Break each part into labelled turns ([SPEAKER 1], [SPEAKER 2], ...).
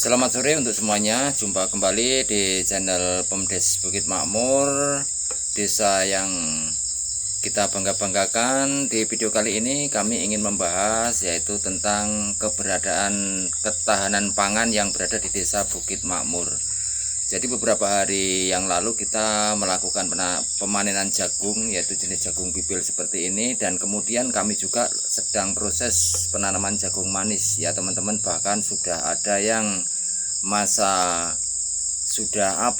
[SPEAKER 1] Selamat sore untuk semuanya. Jumpa kembali di channel Pemdes Bukit Makmur, desa yang kita bangga-banggakan. Di video kali ini kami ingin membahas yaitu tentang keberadaan ketahanan pangan yang berada di desa Bukit Makmur. Jadi beberapa hari yang lalu kita melakukan pemanenan jagung, yaitu jenis jagung pipil seperti ini, dan kemudian kami juga sedang proses penanaman jagung manis ya teman-teman. Bahkan sudah ada yang masa sudah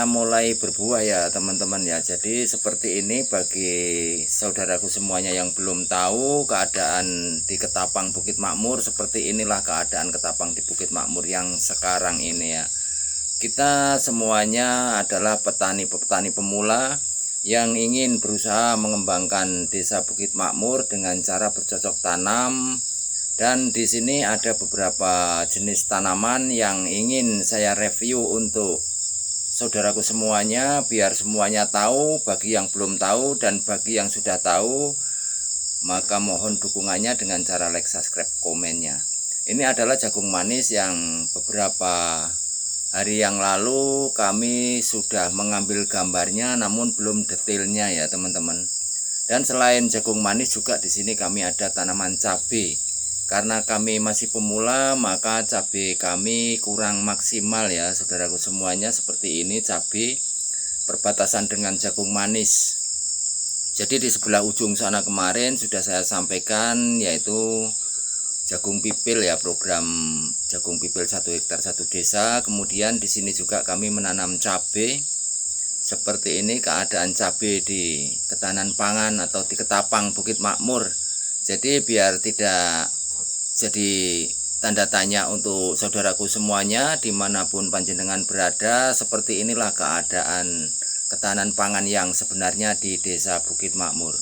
[SPEAKER 1] mulai berbuah ya teman-teman ya. Jadi seperti ini bagi saudaraku semuanya yang belum tahu keadaan di Ketapang Bukit Makmur, seperti inilah keadaan Ketapang di Bukit Makmur yang sekarang ini ya. Kita semuanya adalah petani-petani pemula yang ingin berusaha mengembangkan desa Bukit Makmur dengan cara bercocok tanam, dan di sini ada beberapa jenis tanaman yang ingin saya review untuk saudaraku semuanya biar semuanya tahu. Bagi yang belum tahu dan bagi yang sudah tahu, maka mohon dukungannya dengan cara like, subscribe, komennya. Ini adalah jagung manis yang beberapa hari yang lalu kami sudah mengambil gambarnya, namun belum detailnya ya teman-teman. Dan selain jagung manis juga di sini kami ada tanaman cabai. Karena kami masih pemula, maka cabai kami kurang maksimal ya saudaraku semuanya. Seperti ini cabai perbatasan dengan jagung manis. Jadi di sebelah ujung sana kemarin sudah saya sampaikan yaitu jagung pipil ya, program jagung pipil 1 hektar 1 desa. Kemudian di sini juga kami menanam cabai. Seperti ini keadaan cabai di ketahanan pangan atau di Ketapang Bukit Makmur. Jadi biar tidak jadi tanda tanya untuk saudaraku semuanya dimanapun panjenengan berada, seperti inilah keadaan ketahanan pangan yang sebenarnya di desa Bukit Makmur.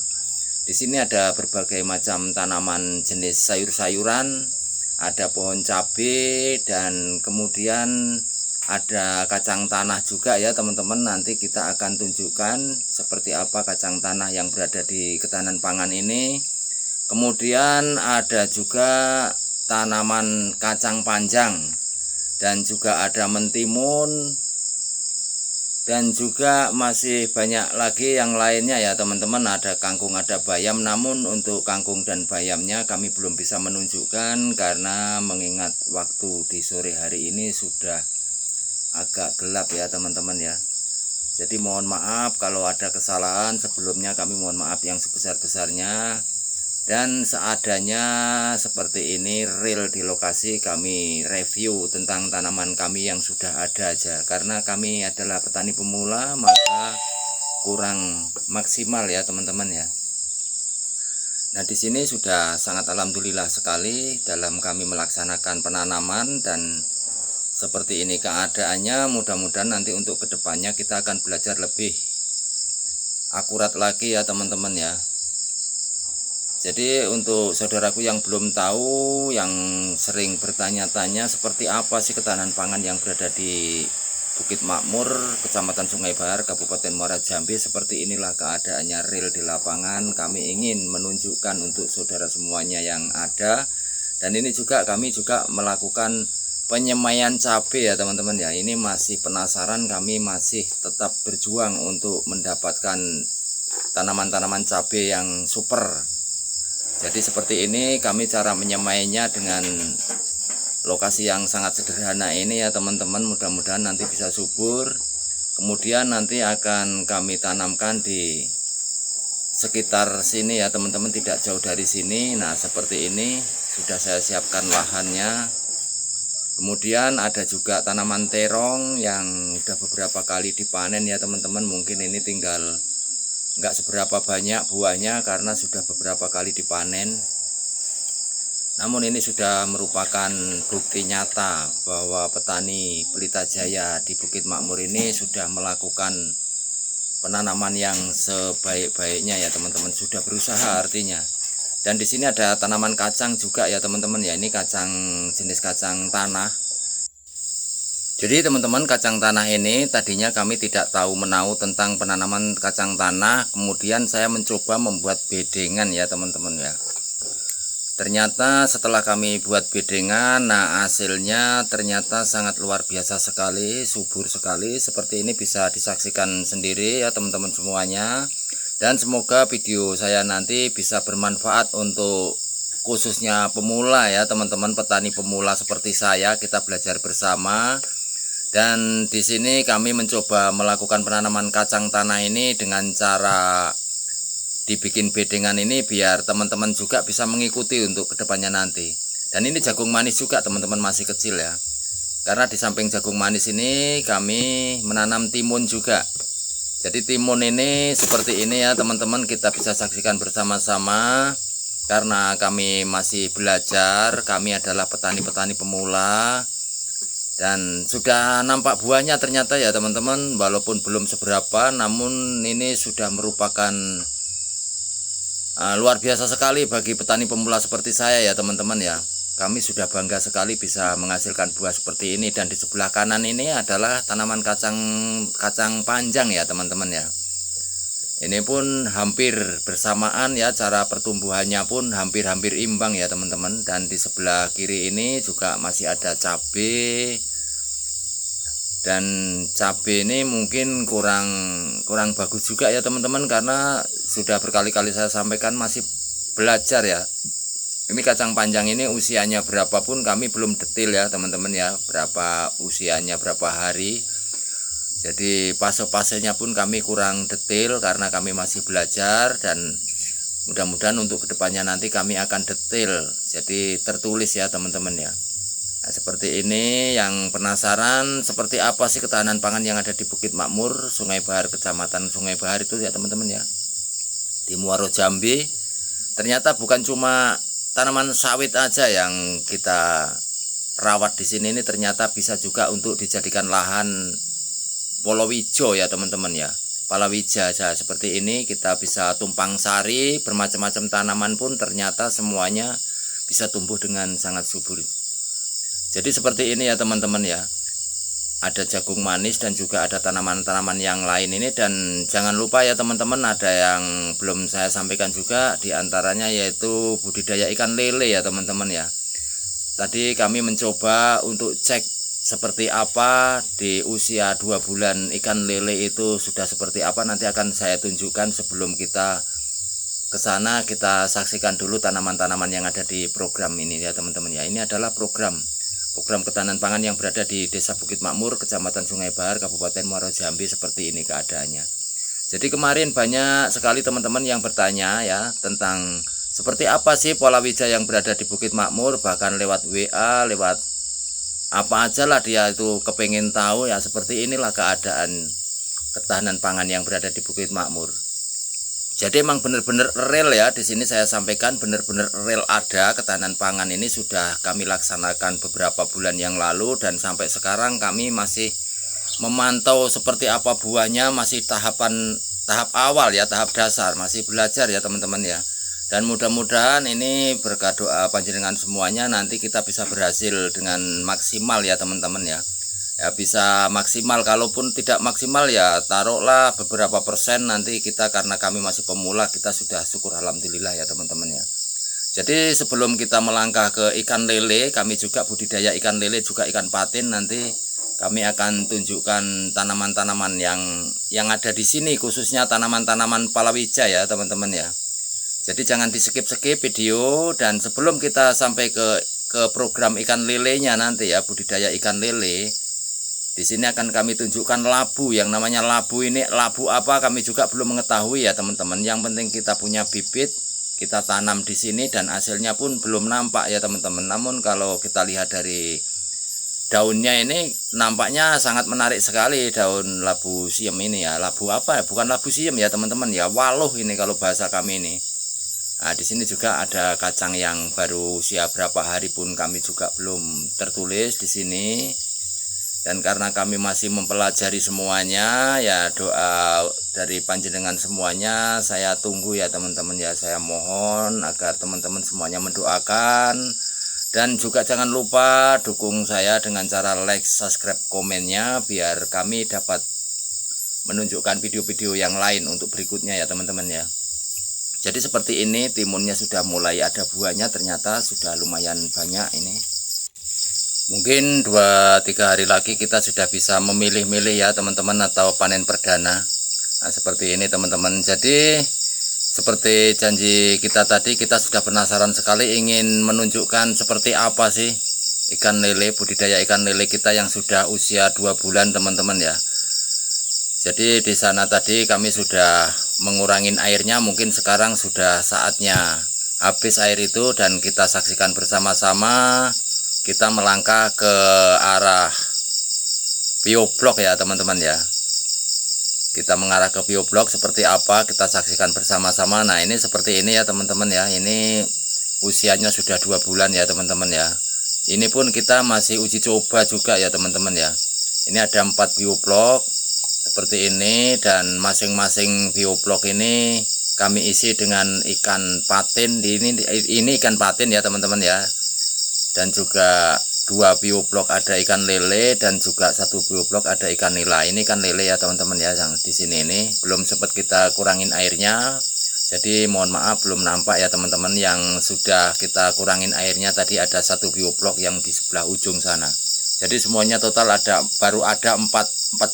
[SPEAKER 1] Di sini ada berbagai macam tanaman jenis sayur-sayuran, ada pohon cabai, dan kemudian ada kacang tanah juga ya teman-teman. Nanti kita akan tunjukkan seperti apa kacang tanah yang berada di ketahanan pangan ini. Kemudian ada juga tanaman kacang panjang, dan juga ada mentimun, dan juga masih banyak lagi yang lainnya ya teman-teman. Ada kangkung, ada bayam, namun untuk kangkung dan bayamnya kami belum bisa menunjukkan karena mengingat waktu di sore hari ini sudah agak gelap ya teman-teman ya. Jadi mohon maaf kalau ada kesalahan sebelumnya, kami mohon maaf yang sebesar-besarnya. Dan seadanya seperti ini real di lokasi kami review tentang tanaman kami yang sudah ada aja. Karena kami adalah petani pemula, maka kurang maksimal ya teman-teman ya. Nah di sini sudah sangat alhamdulillah sekali dalam kami melaksanakan penanaman, dan seperti ini keadaannya. Mudah-mudahan nanti untuk kedepannya kita akan belajar lebih akurat lagi ya teman-teman ya. Jadi untuk saudaraku yang belum tahu, yang sering bertanya-tanya seperti apa sih ketahanan pangan yang berada di Bukit Makmur, Kecamatan Sungai Bahar, Kabupaten Muara Jambi, seperti inilah keadaannya real di lapangan. Kami ingin menunjukkan untuk saudara semuanya yang ada. Dan ini juga kami juga melakukan penyemaian cabai ya teman-teman ya. Ini masih penasaran, kami masih tetap berjuang untuk mendapatkan tanaman-tanaman cabai yang super. Jadi seperti ini kami cara menyemainya dengan lokasi yang sangat sederhana ini ya teman-teman. Mudah-mudahan nanti bisa subur. Kemudian nanti akan kami tanamkan di sekitar sini ya teman-teman, tidak jauh dari sini. Nah seperti ini sudah saya siapkan lahannya. Kemudian ada juga tanaman terong yang sudah beberapa kali dipanen ya teman-teman. Mungkin ini tinggal nggak seberapa banyak buahnya karena sudah beberapa kali dipanen. Namun ini sudah merupakan bukti nyata bahwa petani Pelita Jaya di Bukit Makmur ini sudah melakukan penanaman yang sebaik-baiknya ya teman-teman. Sudah berusaha artinya. Dan di sini ada tanaman kacang juga ya teman-teman ya. Ini kacang jenis kacang tanah. Jadi teman-teman, kacang tanah ini tadinya kami tidak tahu menau tentang penanaman kacang tanah. Kemudian saya mencoba membuat bedengan ya teman-teman ya. Ternyata setelah kami buat bedengan, nah hasilnya ternyata sangat luar biasa sekali, subur sekali. Seperti ini bisa disaksikan sendiri ya teman-teman semuanya. Dan semoga video saya nanti bisa bermanfaat untuk khususnya pemula ya teman-teman, petani pemula seperti saya. Kita belajar bersama. Dan di sini kami mencoba melakukan penanaman kacang tanah ini dengan cara dibikin bedengan ini biar teman-teman juga bisa mengikuti untuk kedepannya nanti. Dan ini jagung manis juga teman-teman, masih kecil ya. Karena di samping jagung manis ini kami menanam timun juga. Jadi timun ini seperti ini ya teman-teman, kita bisa saksikan bersama-sama. Karena kami masih belajar, kami adalah petani-petani pemula. Dan sudah nampak buahnya ternyata ya teman-teman, walaupun belum seberapa, namun ini sudah merupakan luar biasa sekali bagi petani pemula seperti saya ya teman-teman ya. Kami sudah bangga sekali bisa menghasilkan buah seperti ini. Dan di sebelah kanan ini adalah tanaman kacang panjang ya teman-teman ya. Ini pun hampir bersamaan ya, cara pertumbuhannya pun hampir-hampir imbang ya teman-teman. Dan di sebelah kiri ini juga masih ada cabai. Dan cabai ini mungkin kurang bagus juga ya teman-teman, karena sudah berkali-kali saya sampaikan masih belajar ya. Ini kacang panjang ini usianya berapapun kami belum detail ya teman-teman ya, berapa usianya, berapa hari. Jadi fase-fasenya pun kami kurang detail karena kami masih belajar. Dan mudah-mudahan untuk kedepannya nanti kami akan detail, jadi tertulis ya teman-teman ya. Nah, seperti ini, yang penasaran seperti apa sih ketahanan pangan yang ada di Bukit Makmur, Sungai Bahar, Kecamatan Sungai Bahar itu ya teman-teman ya, di Muaro Jambi. Ternyata bukan cuma tanaman sawit aja yang kita rawat di sini, ini ternyata bisa juga untuk dijadikan lahan polowijo ya teman-teman ya. Palawija aja seperti ini, kita bisa tumpang sari, bermacam-macam tanaman pun ternyata semuanya bisa tumbuh dengan sangat subur. Jadi seperti ini ya teman-teman ya. Ada jagung manis dan juga ada tanaman-tanaman yang lain ini. Dan jangan lupa ya teman-teman, ada yang belum saya sampaikan juga, diantaranya yaitu budidaya ikan lele ya teman-teman ya. Tadi kami mencoba untuk cek seperti apa di usia 2 bulan ikan lele itu sudah seperti apa. Nanti akan saya tunjukkan. Sebelum kita ke sana, kita saksikan dulu tanaman-tanaman yang ada di program ini ya teman-teman ya. Ini adalah program ketahanan pangan yang berada di Desa Bukit Makmur, Kecamatan Sungai Bahar, Kabupaten Muaro Jambi. Seperti ini keadaannya. Jadi kemarin banyak sekali teman-teman yang bertanya ya tentang seperti apa sih palawija yang berada di Bukit Makmur, bahkan lewat WA, lewat apa aja lah dia itu kepengen tahu ya. Seperti inilah keadaan ketahanan pangan yang berada di Bukit Makmur. Jadi emang benar-benar real ya, di sini saya sampaikan benar-benar real ada ketahanan pangan ini sudah kami laksanakan beberapa bulan yang lalu. Dan sampai sekarang kami masih memantau seperti apa buahnya, masih tahap awal ya, tahap dasar, masih belajar ya teman-teman ya. Dan mudah-mudahan ini berkat doa panjenengan semuanya nanti kita bisa berhasil dengan maksimal ya teman-teman ya. Ya bisa maksimal, kalaupun tidak maksimal ya taruhlah beberapa persen nanti kita, karena kami masih pemula, kita sudah syukur alhamdulillah ya teman-teman ya. Jadi sebelum kita melangkah ke ikan lele, kami juga budidaya ikan lele, juga ikan patin. Nanti kami akan tunjukkan tanaman-tanaman yang ada di sini, khususnya tanaman-tanaman palawija ya teman-teman ya. Jadi jangan di skip-skip video. Dan sebelum kita sampai ke program ikan lelenya nanti ya, budidaya ikan lele, di sini akan kami tunjukkan labu. Yang namanya labu ini, labu apa kami juga belum mengetahui ya teman-teman. Yang penting kita punya bibit, kita tanam di sini, dan hasilnya pun belum nampak ya teman-teman. Namun kalau kita lihat dari daunnya ini nampaknya sangat menarik sekali, daun labu siem ini ya. Labu apa ya? Bukan labu siem ya teman-teman ya, waluh ini kalau bahasa kami ini. Nah, di sini juga ada kacang yang baru usia berapa hari pun kami juga belum tertulis di sini. Dan karena kami masih mempelajari semuanya ya, doa dari panjenengan semuanya saya tunggu ya teman-teman ya. Saya mohon agar teman-teman semuanya mendoakan. Dan juga jangan lupa dukung saya dengan cara like, subscribe, komennya, biar kami dapat menunjukkan video-video yang lain untuk berikutnya ya teman-teman ya. Jadi seperti ini, timunnya sudah mulai ada buahnya, ternyata sudah lumayan banyak ini. Mungkin 2-3 hari lagi kita sudah bisa memilih-milih ya teman-teman, atau panen perdana. Nah, seperti ini teman-teman. Jadi seperti janji kita tadi, kita sudah penasaran sekali ingin menunjukkan seperti apa sih ikan lele, budidaya ikan lele kita yang sudah usia 2 bulan teman-teman ya. Jadi di sana tadi kami sudah mengurangin airnya, mungkin sekarang sudah saatnya habis air itu, dan kita saksikan bersama-sama. Kita melangkah ke arah bioblok ya teman-teman ya. Kita mengarah ke bioblok seperti apa, kita saksikan bersama-sama. Nah ini seperti ini ya teman-teman ya. Ini usianya sudah 2 bulan ya teman-teman ya. Ini pun kita masih uji coba juga ya teman-teman ya. Ini ada 4 bioblok seperti ini, dan masing-masing bioblok ini kami isi dengan ikan patin. Ini ikan patin ya teman-teman ya. Dan juga 2 bioblok ada ikan lele, dan juga 1 bioblok ada ikan nila. Ini ikan lele ya teman-teman ya, yang di sini ini belum sempat kita kurangin airnya. Jadi mohon maaf belum nampak ya teman-teman. Yang sudah kita kurangin airnya tadi ada 1 bioblok yang di sebelah ujung sana. Jadi semuanya total baru ada 4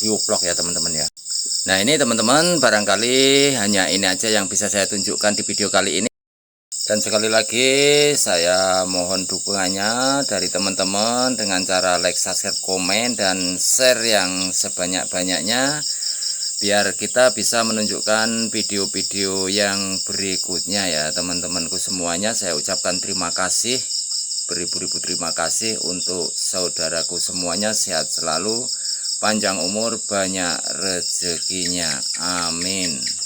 [SPEAKER 1] bioblok ya teman-teman ya. Nah ini teman-teman, barangkali hanya ini aja yang bisa saya tunjukkan di video kali ini. Dan sekali lagi saya mohon dukungannya dari teman-teman dengan cara like, subscribe, komen, dan share yang sebanyak-banyaknya, biar kita bisa menunjukkan video-video yang berikutnya ya teman-temanku semuanya. Saya ucapkan terima kasih, beribu-ribu terima kasih untuk saudaraku semuanya. Sehat selalu, panjang umur, banyak rezekinya, amin.